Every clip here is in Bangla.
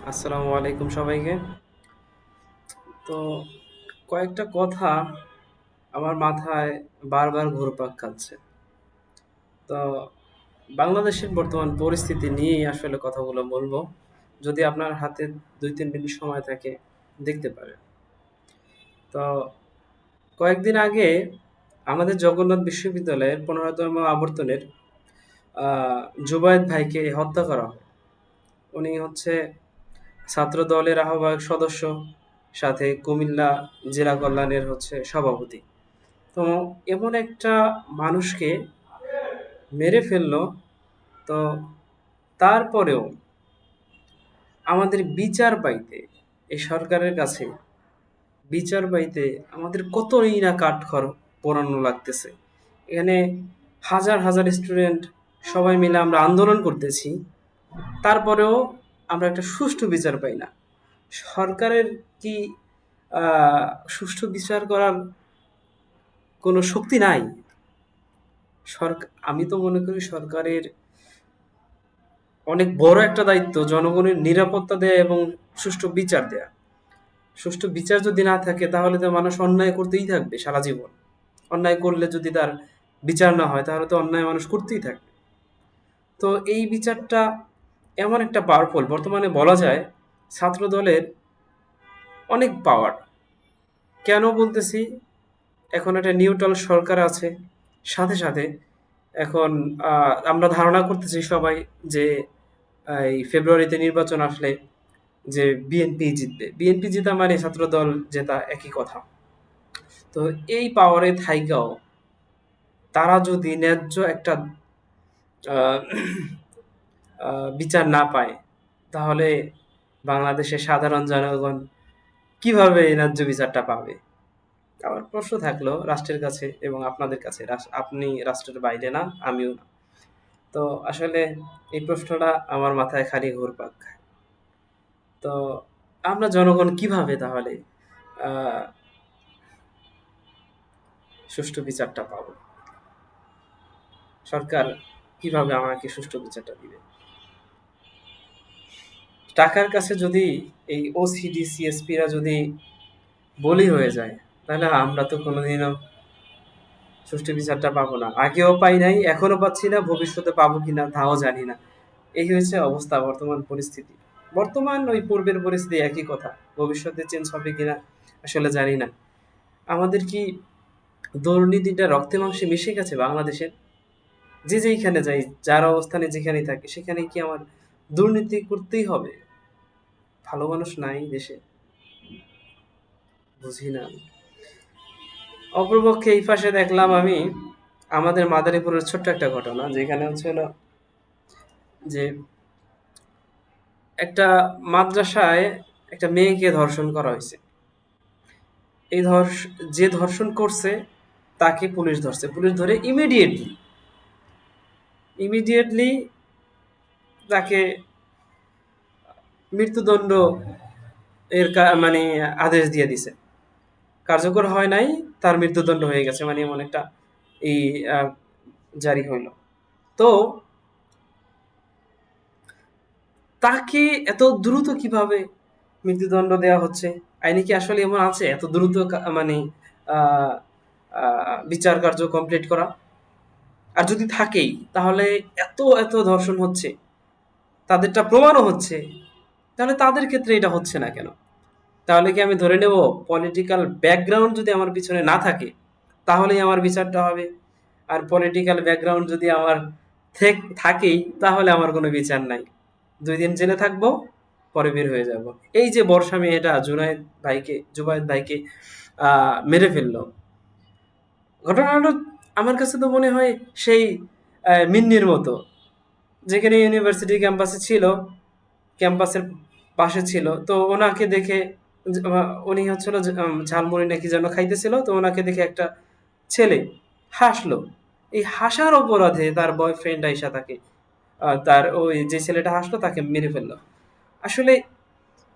আসসালামু আলাইকুম সবাইকে। তো কয়েকটা কথা আমার মাথায় বারবার ঘুরপাক খাচ্ছে। তো বাংলাদেশের বর্তমান পরিস্থিতি নিয়েই আসলে কথাগুলো বলবো। যদি আপনার হাতে ২-৩ মিনিট সময় থাকে দেখতে পারেন। তো কয়েকদিন আগে আমাদের জগন্নাথ বিশ্ববিদ্যালয়ের ১৫তম আবর্তনের আ জুবায়েদ ভাইকে হত্যা করা হয়। উনি হচ্ছে ছাত্র দলের আহ্বায়ক সদস্য, সাথে কুমিল্লা জেলা কল্যাণের হচ্ছে সভাপতি। তো এমন একটা মানুষকে মেরে ফেললো, তো তারপরেও আমাদের বিচার পাইতে এই সরকারের কাছে বিচার পাইতে আমাদের কতই না কাঠখড় পোড়ানো লাগতেছে। এখানে হাজার হাজার স্টুডেন্ট সবাই মিলে আমরা আন্দোলন করতেছি, তারপরেও আমরা একটা সুষ্ঠু বিচার পাই না। সরকারের কি আহ, সুষ্ঠু বিচার করার কোনো শক্তি নাই? আমি তো মনে করি সরকারের অনেক বড় একটা দায়িত্ব জনগণের নিরাপত্তা দেয়া এবং সুষ্ঠু বিচার দেয়া। সুষ্ঠু বিচার যদি না থাকে তাহলে তো মানুষ অন্যায় করতেই থাকবে সারা জীবন। অন্যায় করলে যদি তার বিচার না হয় তাহলে তো অন্যায় মানুষ করতেই থাকবে। তো এই বিচারটা এমন একটা পাওয়ারফুল, বর্তমানে বলা যায় ছাত্র দলের অনেক পাওয়ার। কেন বলতেছি? এখন একটা নিউট্রাল সরকার আছে। সাথে সাথে এখন আমরা ধারণা করতেছি সবাই যে এই ফেব্রুয়ারিতে নির্বাচন আসলে যে বিএনপি জিতবে। বিএনপি জেতা মানে ছাত্রদল জেতা একই কথা। তো এই পাওয়ারে থাইকাও তারা যদি ন্যায্য একটা আহ, বিচার না পায়, তাহলে বাংলাদেশের সাধারণ জনগণ কিভাবে এই ন্যায্য বিচারটা পাবে? আমার প্রশ্ন থাকলো রাষ্ট্রের কাছে এবং আপনাদের কাছে। আপনি রাষ্ট্রের বাইরে না, আমিও না। তো আসলে এই প্রশ্নটা আমার মাথায় খালি ঘুরপাক খায়। তো আমরা জনগণ কিভাবে তাহলে আহ, সুষ্ঠু বিচারটা পাবো? সরকার কিভাবে আমাকে সুষ্ঠু বিচারটা দিবে? টাকার কাছে যদি এই ওসিডি সিএসপিরা যদি বলি হয়ে যায়, তাহলে আমরা তো কোনোদিনও সুষ্ঠু বিচারটা পাবো না। আগেও পাই নাই, এখনো পাচ্ছি না, ভবিষ্যতে পাবো কিনা তাও জানি না। এই হয়েছে অবস্থা, বর্তমান পরিস্থিতি। বর্তমান ওই পূর্বের পরিস্থিতি একই কথা। ভবিষ্যতে চেঞ্জ হবে কিনা আসলে জানি না। আমাদের কি দুর্নীতিটা রক্তে মাংসে মিশে গেছে বাংলাদেশের? যে যেইখানে যাই, যার অবস্থানে যেখানেই থাকি, সেখানে কি আমার দুর্নীতি করতেই হবে? ভালো মানুষ নাই দেশে? বুঝি না আমি। অপরপক্ষে এই পাশে দেখলাম আমি আমাদের মাদারীপুরের ছোট্ট একটা ঘটনা, যেখানে হচ্ছিল যে একটা মাদ্রাসায় একটা মেয়েকে ধর্ষণ করা হয়েছে। এই যে ধর্ষণ করছে তাকে পুলিশ ধরছে। পুলিশ ধরে ইমিডিয়েটলি তাকে মৃত্যুদণ্ড মানে আদেশ দিয়ে দিছে। কার্যকর হয় নাই, তার মৃত্যুদণ্ড হয়ে গেছে, মানে এমন একটা এই আহ, জারি হইল। তো তাকে এত দ্রুত কিভাবে মৃত্যুদণ্ড দেওয়া হচ্ছে? আইনে কি আসলে এমন আছে এত দ্রুত মানে আহ, বিচার কার্য কমপ্লিট করা? আর যদি থাকেই, তাহলে এত এত ধর্ষণ হচ্ছে, তাদেরটা প্রমাণও হচ্ছে, তাহলে তাদের ক্ষেত্রে এটা হচ্ছে না কেন? তাহলে কি আমি ধরে নেব পলিটিক্যাল ব্যাকগ্রাউন্ড যদি আমার পিছনে না থাকে তাহলেই আমার বিচারটা হবে? আর পলিটিক্যাল ব্যাকগ্রাউন্ড যদি আমার থাকেই, তাহলে আমার কোনো বিচার নাই। ২ দিন জেলে থাকবো, পরে বের হয়ে যাব। এই যে বর্ষা মেয়েটা জুবায়েদ ভাইকে মেরে ফেললো, ঘটনাটা আমার কাছে তো মনে হয় সেই মিন্নির মতো, যেখানে ইউনিভার্সিটি ক্যাম্পাসে ছিল, ক্যাম্পাসের পাশে ছিল। তো ওনাকে দেখে উনি হচ্ছিল যে, ঝালমুড়ি নাকি যেন খাইতেছিল, তো ওনাকে দেখে একটা ছেলে হাসলো। এই হাসার অপরাধে তার বয়ফ্রেন্ড আইসা তাকে তার ওই যে ছেলেটা হাসলো তাকে মেরে ফেললো। আসলে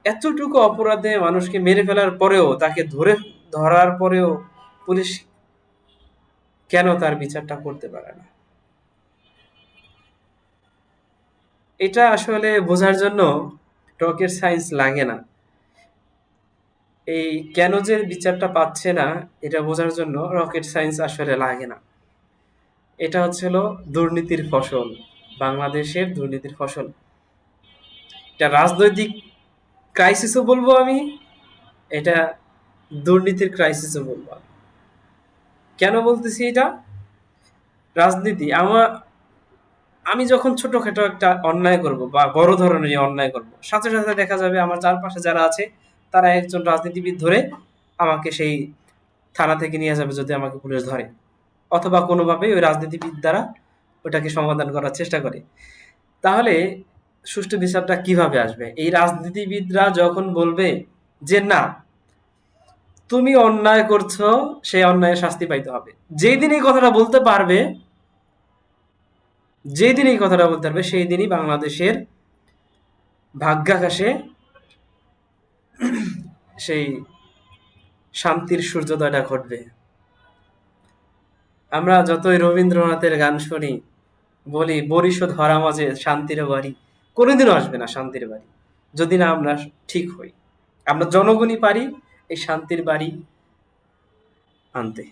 এতটুকু অপরাধে মানুষকে মেরে ফেলার পরেও, তাকে ধরার পরেও পুলিশ কেন তার বিচারটা করতে পারে না? এটা আসলে বোঝার জন্য রকেট সায়েন্স লাগে না। এই কেন যে বিচারটা পাচ্ছে না এটা বোঝার জন্য রকেট সায়েন্স আসলে লাগে না। এটা হচ্ছিল দুর্নীতির ফসল, বাংলাদেশের দুর্নীতির ফসল। এটা রাজনৈতিক ক্রাইসিসও বলবো আমি, এটা দুর্নীতির ক্রাইসিসও বলবো আমি। কেন বলতেছি এটা? রাজনীতি আমি যখন ছোটখাটো একটা অন্যায় করব বা বড় ধরনের অন্যায় করব, সাথে সাথে দেখা যাবে আমার চারপাশে যারা আছে তারা একজন রাজনীতিবিদ ধরে আমাকে সেই থানা থেকে নিয়ে যাবে যদি আমাকে পুলিশ ধরে, অথবা কোনোভাবে ওই রাজনীতিবিদ দ্বারা ওটাকে সমাধান করার চেষ্টা করে। তাহলে সুষ্ঠু বিচারটা কিভাবে আসবে? এই রাজনীতিবিদরা যখন বলবে যে না, তুমি অন্যায় করছো, সেই অন্যায়ের শাস্তি পাইতে হবে, যেই দিন এই কথাটা বলতে পারবে, যেই দিন এই কথাটা বলতে পারবে সেই দিনই বাংলাদেশের ভাগ্যাকাশে সেই শান্তির সূর্যোদয়টা ঘটবে। আমরা যতই রবীন্দ্রনাথের গান শুনি, বলি বরিশো ধরা মাঝে শান্তির বাড়ি, কোনোদিনও আসবে না শান্তির বাড়ি যদি না আমরা ঠিক হই। আমরা জনগণই পারি এই শান্তির বাড়ি আনতে।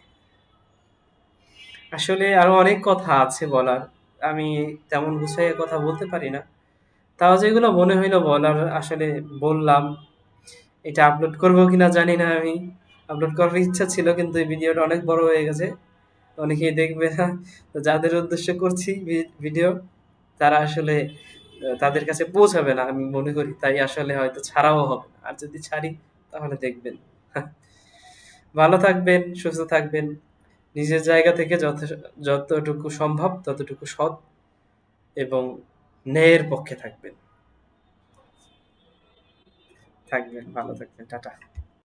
আসলে আরো অনেক কথা আছে বলার, আমি তেমন গুছাইয়ে কথা বলতে পারি না। তাও যেগুলো মনে হইলো বলার আসলে বললাম। এটা আপলোড করবো কিনা জানি না আমি। আপলোড করার ইচ্ছা ছিল কিন্তু এই ভিডিওটা অনেক বড় হয়ে গেছে, অনেকেই দেখবে না। তো যাদের উদ্দেশ্য করছি ভিডিও, তারা আসলে তাদের কাছে পৌঁছাবে না আমি মনে করি, তাই আসলে হয়তো ছাড়াও হবে না। আর যদি ছাড়ি তাহলে দেখবেন। ভালো থাকবেন, সুস্থ থাকবেন, নিজের জায়গা থেকে যতটুকু সম্ভব ততটুকু সৎ এবং ন্যায়ের পক্ষে থাকবেন। ভালো থাকবেন, টাটা।